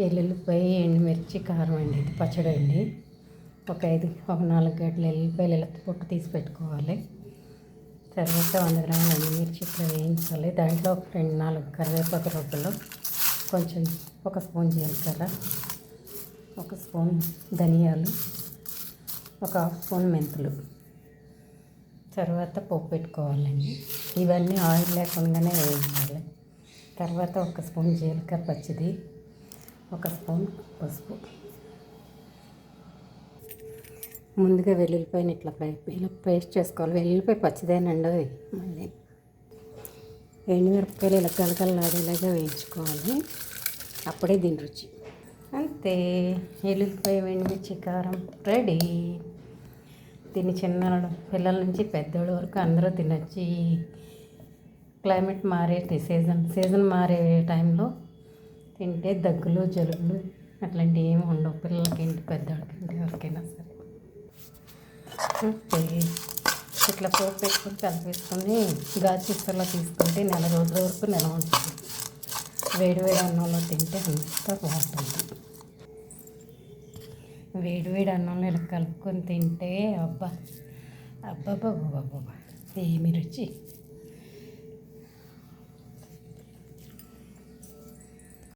ఎల్లుల్లిపాయ ఎండుమిర్చి కారం అండి, ఇది పచ్చడి అండి. ఒక 4 గడ్డలు ఎల్లుల్లిపాయలు ఇలా పొట్టు తీసి పెట్టుకోవాలి. తర్వాత 100 గ్రాముల ఎండుమిర్చి ఇట్లా వేయించాలి. దాంట్లో ఒక 2-4 కరివేపాకు రొట్టెలు, కొంచెం 1 స్పూన్ జీలకర్ర, 1 స్పూన్ ధనియాలు, 1/2 స్పూన్ మెంతులు. తర్వాత పోపు పెట్టుకోవాలండి. ఇవన్నీ ఆయిల్ లేకుండానే వేయించాలి. తర్వాత 1 స్పూన్ జీలకర్ర పచ్చిది, 1 స్పూన్ పసుపు. ముందుగా వెల్లుల్లిపాయని ఇట్లా పేస్ట్ చేసుకోవాలి. వెల్లుల్లిపాయ పచ్చిదేనండి. మళ్ళీ ఎండుమిరపకాయలు ఇలా గలగలలాడేలాగా వేయించుకోవాలి. అప్పుడే దీని రుచి. అంతే, ఎల్లుల్లిపాయ ఎండుమిర్చి కారం రెడీ. దీన్ని చిన్న పిల్లల నుంచి పెద్దోళ్ళ వరకు అందరూ తినొచ్చు. ఈ క్లైమేట్ మారే సీజన్ మారే టైంలో తింటే దగ్గులు జలుబులు అట్లాంటివి ఏమి ఉండవు. పిల్లలకి ఏంటి పెద్దవాళ్ళకి ఏంటి ఎవరికైనా సరే. ఇట్లా పోపు పెట్టుకొని కలిపేసుకొని గాజులో తీసుకుంటే 4 రోజుల వరకు నిల్వ ఉంటుంది. వేడివేడి అన్నంలో తింటే అంత బాగుంటుంది. వేడివేడి అన్నంలో ఇలా కలుపుకొని తింటే అబ్బా అబ్బాబ్బా ఏమి రుచి.